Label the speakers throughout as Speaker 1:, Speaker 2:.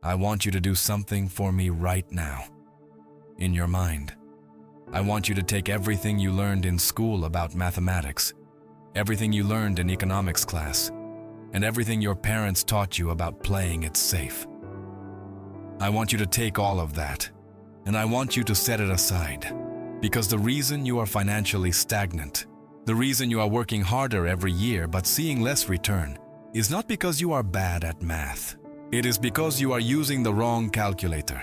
Speaker 1: I want you to do something for me right now. In your mind, I want you to take everything you learned in school about mathematics, everything you learned in economics class, and everything your parents taught you about playing it safe. I want you to take all of that, and I want you to set it aside, because the reason you are financially stagnant, the reason you are working harder every year but seeing less return, is not because you are bad at math. It is because you are using the wrong calculator.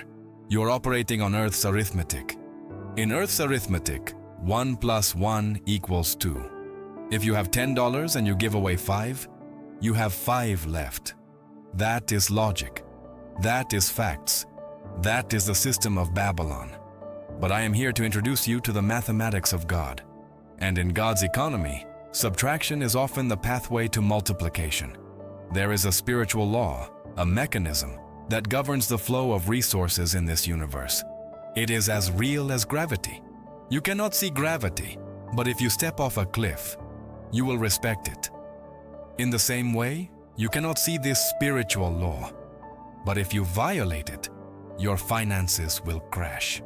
Speaker 1: You are operating on Earth's arithmetic. In Earth's arithmetic, 1 plus 1 equals 2. If you have $10 and you give away 5, you have 5 left. That is logic. That is facts. That is the system of Babylon. But I am here to introduce you to the mathematics of God. And in God's economy, subtraction is often the pathway to multiplication. There is a spiritual law, a mechanism, that governs the flow of resources in this universe. It is as real as gravity. You cannot see gravity, but if you step off a cliff, you will respect it. In the same way, you cannot see this spiritual law, but if you violate it, your finances will crash.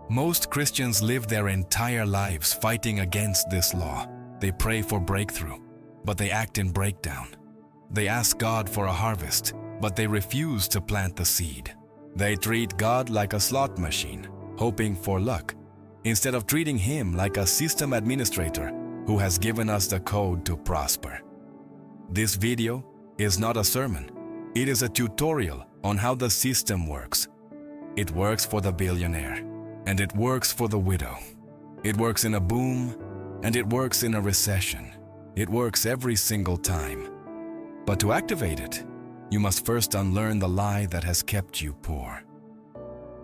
Speaker 1: Most Christians live their entire lives fighting against this law. They pray for breakthrough, but they act in breakdown. They ask God for a harvest, but they refuse to plant the seed. They treat God like a slot machine, hoping for luck, instead of treating Him like a system administrator who has given us the code to prosper. This video is not a sermon. It is a tutorial on how the system works. It works for the billionaire, and it works for the widow. It works in a boom, and it works in a recession. It works every single time. But to activate it, you must first unlearn the lie that has kept you poor.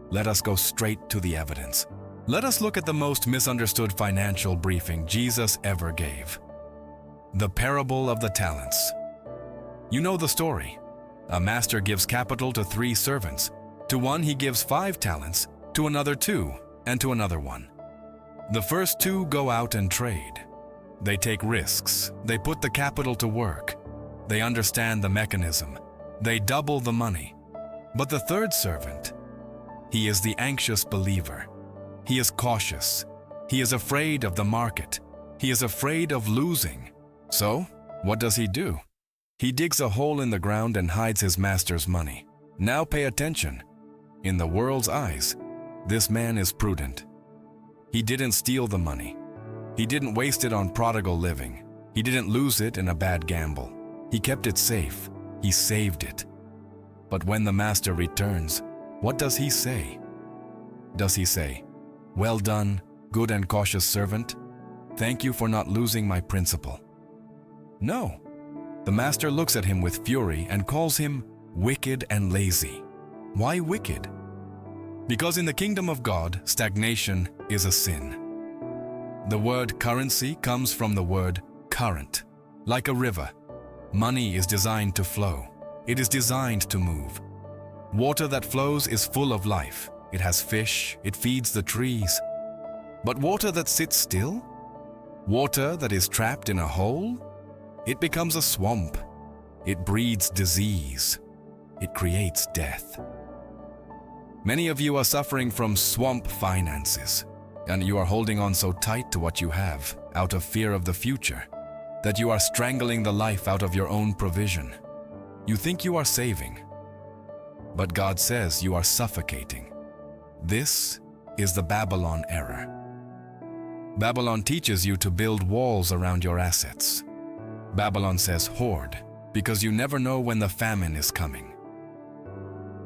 Speaker 1: Let us go straight to the evidence. Let us look at the most misunderstood financial briefing Jesus ever gave. The parable of the talents. You know the story. A master gives capital to 3 servants. To one he gives 5 talents, to another 2, and to another 1. The first 2 go out and trade. They take risks. They put the capital to work. They understand the mechanism. They double the money. But the third servant, he is the anxious believer. He is cautious. He is afraid of the market. He is afraid of losing. So, what does he do? He digs a hole in the ground and hides his master's money. Now pay attention. In the world's eyes, this man is prudent. He didn't steal the money. He didn't waste it on prodigal living. He didn't lose it in a bad gamble. He kept it safe. He saved it. But when the master returns, what does he say? Does he say, "Well done, good and cautious servant. Thank you for not losing my principal"? No. The master looks at him with fury and calls him wicked and lazy. Why wicked? Because in the kingdom of God, stagnation is a sin. The word currency comes from the word current. Like a river, money is designed to flow. It is designed to move. Water that flows is full of life. It has fish, it feeds the trees. But water that sits still? Water that is trapped in a hole? It becomes a swamp. It breeds disease. It creates death. Many of you are suffering from swamp finances, and you are holding on so tight to what you have out of fear of the future that you are strangling the life out of your own provision. You think you are saving, but God says you are suffocating. This is the Babylon error. Babylon teaches you to build walls around your assets. Babylon says hoard because you never know when the famine is coming.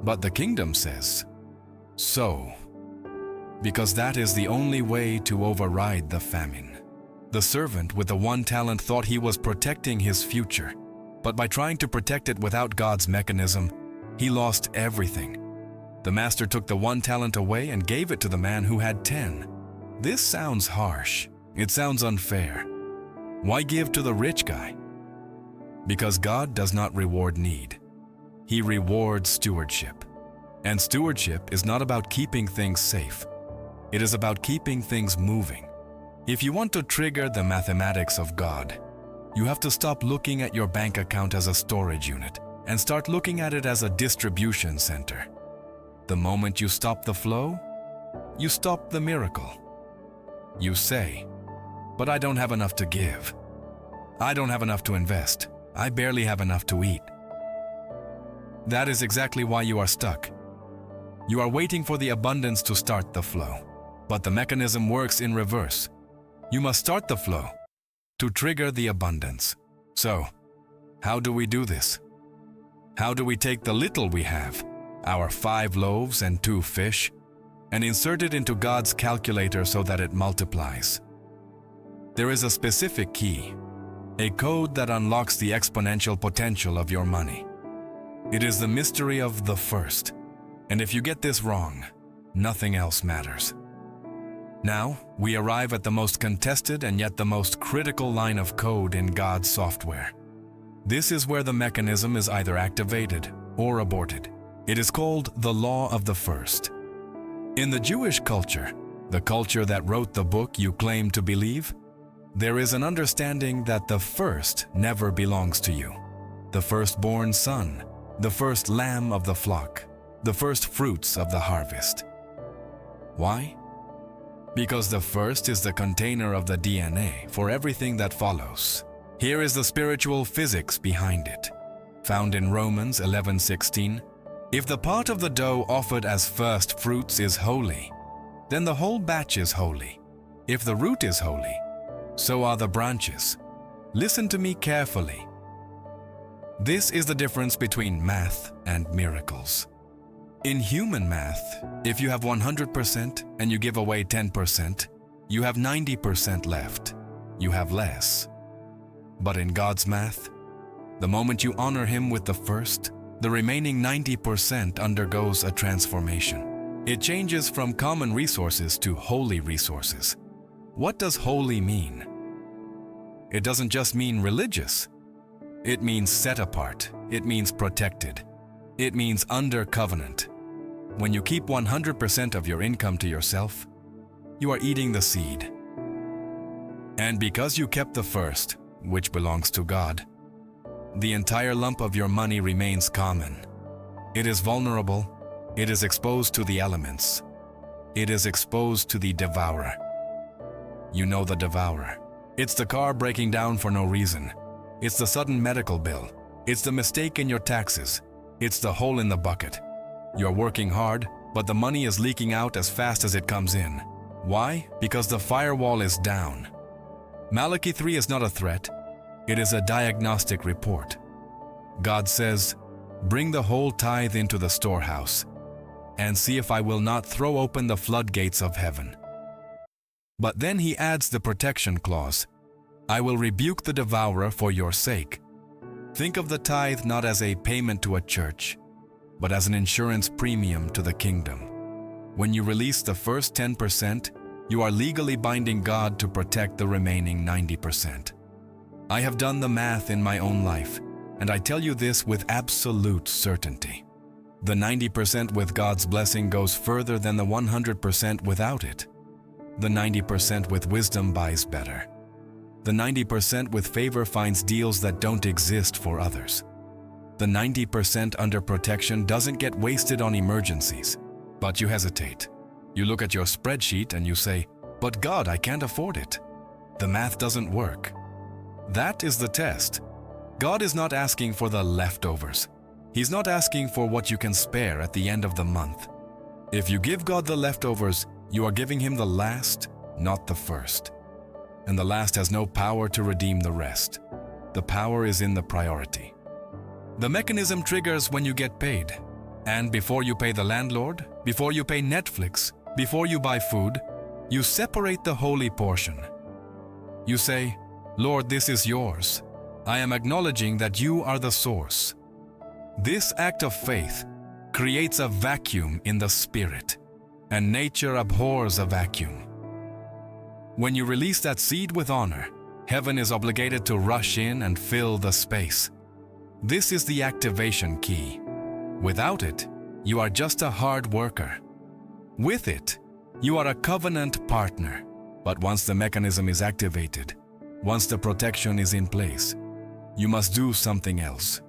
Speaker 1: But the kingdom says sow, because that is the only way to override the famine. The servant with the 1 talent thought he was protecting his future, but by trying to protect it without God's mechanism, he lost everything. The master took the 1 talent away and gave it to the man who had 10. This sounds harsh. It sounds unfair. Why give to the rich guy? Because God does not reward need. He rewards stewardship. And stewardship is not about keeping things safe. It is about keeping things moving. If you want to trigger the mathematics of God, you have to stop looking at your bank account as a storage unit and start looking at it as a distribution center. The moment you stop the flow, you stop the miracle. You say, "But I don't have enough to give. I don't have enough to invest. I barely have enough to eat." That is exactly why you are stuck. You are waiting for the abundance to start the flow, but the mechanism works in reverse. You must start the flow to trigger the abundance. So, how do we do this? How do we take the little we have, our 5 loaves and 2 fish, and insert it into God's calculator so that it multiplies? There is a specific key, a code that unlocks the exponential potential of your money. It is the mystery of the first, and if you get this wrong, nothing else matters. Now, we arrive at the most contested and yet the most critical line of code in God's software. This is where the mechanism is either activated or aborted. It is called the law of the first. In the Jewish culture, the culture that wrote the book you claim to believe, there is an understanding that the first never belongs to you. The firstborn son, the first lamb of the flock, the first fruits of the harvest. Why? Because the first is the container of the DNA for everything that follows. Here is the spiritual physics behind it. Found in Romans 11:16, if the part of the dough offered as first fruits is holy, then the whole batch is holy. If the root is holy, so are the branches. Listen to me carefully. This is the difference between math and miracles. In human math, if you have 100% and you give away 10%, you have 90% left. You have less. But in God's math, the moment you honor Him with the first, the remaining 90% undergoes a transformation. It changes from common resources to holy resources. What does holy mean? It doesn't just mean religious. It means set apart. It means protected. It means under covenant. When you keep 100% of your income to yourself, you are eating the seed. And because you kept the first, which belongs to God, the entire lump of your money remains common. It is vulnerable. It is exposed to the elements. It is exposed to the devourer. You know the devourer. It's the car breaking down for no reason. It's the sudden medical bill. It's the mistake in your taxes. It's the hole in the bucket. You're working hard, but the money is leaking out as fast as it comes in. Why? Because the firewall is down. Malachi 3 is not a threat. It is a diagnostic report. God says, "Bring the whole tithe into the storehouse, and see if I will not throw open the floodgates of heaven." But then He adds the protection clause, "I will rebuke the devourer for your sake." Think of the tithe not as a payment to a church, but as an insurance premium to the kingdom. When you release the first 10%, you are legally binding God to protect the remaining 90%. I have done the math in my own life, and I tell you this with absolute certainty. The 90% with God's blessing goes further than the 100% without it. The 90% with wisdom buys better. The 90% with favor finds deals that don't exist for others. The 90% under protection doesn't get wasted on emergencies, but you hesitate. You look at your spreadsheet and you say, "But God, I can't afford it." The math doesn't work. That is the test. God is not asking for the leftovers. He's not asking for what you can spare at the end of the month. If you give God the leftovers, you are giving Him the last, not the first. And the last has no power to redeem the rest. The power is in the priority. The mechanism triggers when you get paid. And before you pay the landlord, before you pay Netflix, before you buy food, you separate the holy portion. You say, "Lord, this is yours. I am acknowledging that you are the source." This act of faith creates a vacuum in the spirit, and nature abhors a vacuum. When you release that seed with honor, heaven is obligated to rush in and fill the space. This is the activation key. Without it, you are just a hard worker. With it, you are a covenant partner. But once the mechanism is activated, once the protection is in place, you must do something else.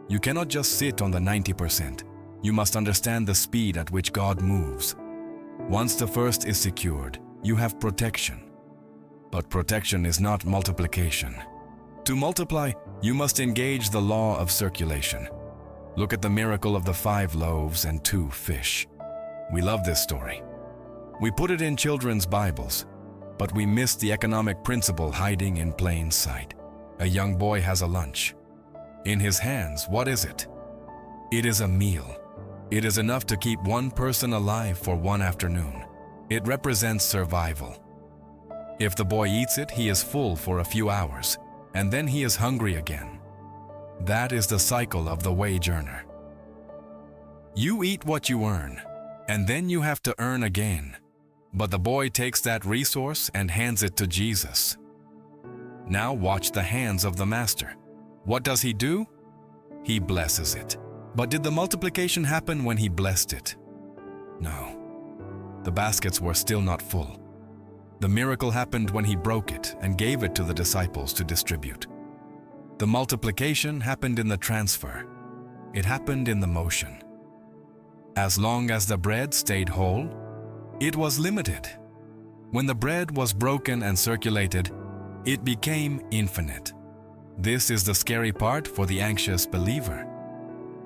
Speaker 1: You cannot just sit on the 90%. You must understand the speed at which God moves. Once the first is secured, you have protection. But protection is not multiplication. To multiply, you must engage the law of circulation. Look at the miracle of the 5 loaves and 2 fish. We love this story. We put it in children's Bibles, but we miss the economic principle hiding in plain sight. A young boy has a lunch. In his hands, what is it? It is a meal. It is enough to keep one person alive for one afternoon. It represents survival. If the boy eats it, he is full for a few hours, and then he is hungry again. That is the cycle of the wage earner. You eat what you earn, and then you have to earn again. But the boy takes that resource and hands it to Jesus. Now watch the hands of the master. What does he do? He blesses it. But did the multiplication happen when he blessed it? No. The baskets were still not full. The miracle happened when he broke it and gave it to the disciples to distribute. The multiplication happened in the transfer. It happened in the motion. As long as the bread stayed whole, it was limited. When the bread was broken and circulated, it became infinite. This is the scary part for the anxious believer.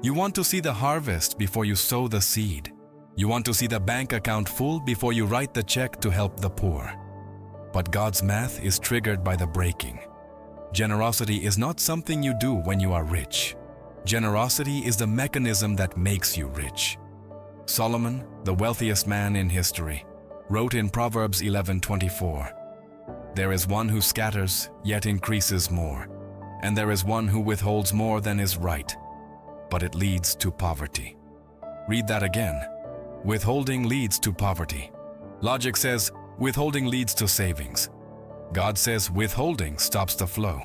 Speaker 1: You want to see the harvest before you sow the seed. You want to see the bank account full before you write the check to help the poor. But God's math is triggered by the breaking. Generosity is not something you do when you are rich. Generosity is the mechanism that makes you rich. Solomon, the wealthiest man in history, wrote in Proverbs 11:24, "There is one who scatters, yet increases more, and there is one who withholds more than is right, but it leads to poverty." Read that again. Withholding leads to poverty. Logic says withholding leads to savings. God says withholding stops the flow.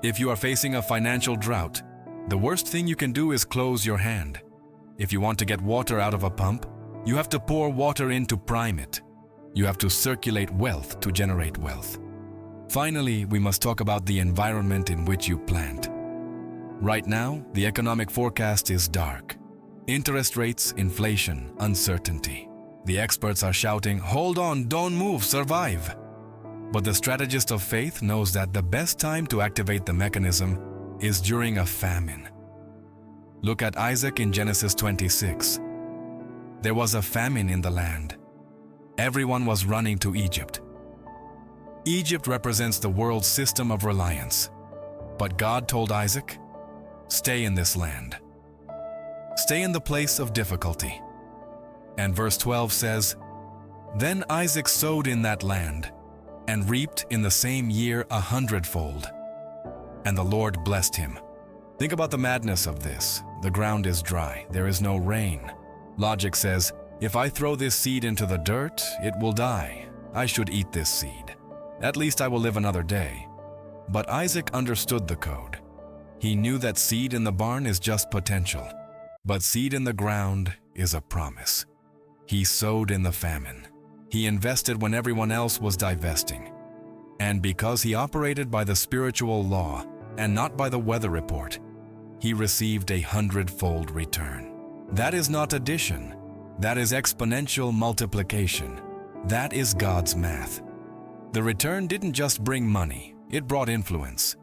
Speaker 1: If you are facing a financial drought, the worst thing you can do is close your hand. If you want to get water out of a pump, you have to pour water in to prime it. You have to circulate wealth to generate wealth. Finally, we must talk about the environment in which you plant. Right now, the economic forecast is dark. Interest rates, inflation, uncertainty. The experts are shouting, "Hold on, don't move, survive." But the strategist of faith knows that the best time to activate the mechanism is during a famine. Look at Isaac in Genesis 26. There was a famine in the land. Everyone was running to Egypt. Egypt represents the world's system of reliance. But God told Isaac, "Stay in this land. Stay in the place of difficulty." And verse 12 says, "Then Isaac sowed in that land, and reaped in the same year 100-fold. And the Lord blessed him." Think about the madness of this. The ground is dry. There is no rain. Logic says, if I throw this seed into the dirt, it will die. I should eat this seed. At least I will live another day. But Isaac understood the code. He knew that seed in the barn is just potential, but seed in the ground is a promise. He sowed in the famine. He invested when everyone else was divesting. And because he operated by the spiritual law and not by the weather report, he received 100-fold return. That is not addition. That is exponential multiplication. That is God's math. The return didn't just bring money, it brought influence.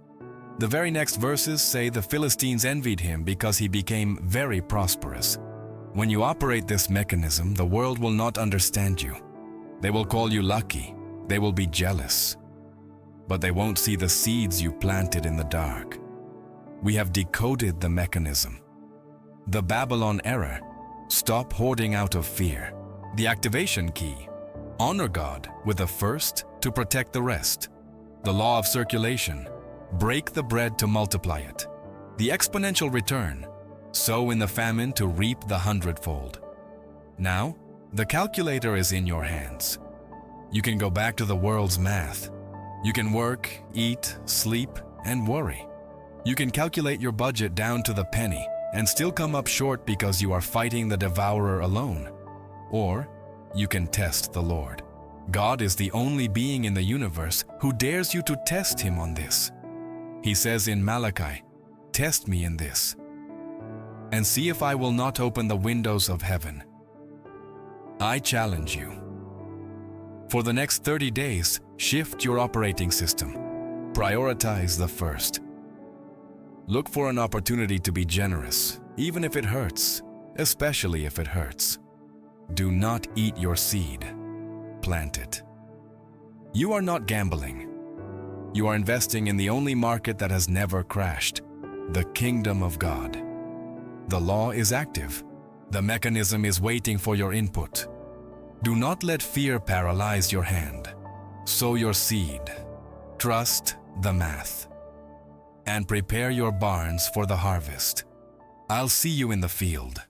Speaker 1: The very next verses say the Philistines envied him because he became very prosperous. When you operate this mechanism, the world will not understand you. They will call you lucky. They will be jealous. But they won't see the seeds you planted in the dark. We have decoded the mechanism. The Babylon error: stop hoarding out of fear. The activation key: honor God with the first to protect the rest. The law of circulation: break the bread to multiply it. The exponential return: sow in the famine to reap the 100-fold. Now, the calculator is in your hands. You can go back to the world's math. You can work, eat, sleep, and worry. You can calculate your budget down to the penny and still come up short because you are fighting the devourer alone. Or you can test the Lord. God is the only being in the universe who dares you to test him on this. He says in Malachi, "Test me in this. and see if I will not open the windows of heaven. I challenge you. For the next 30 days, shift your operating system. Prioritize the first. Look for an opportunity to be generous, even if it hurts, especially if it hurts. Do not eat your seed. Plant it. You are not gambling. You are investing in the only market that has never crashed, the kingdom of God. The law is active. The mechanism is waiting for your input. Do not let fear paralyze your hand. Sow your seed. Trust the math. And prepare your barns for the harvest. I'll see you in the field.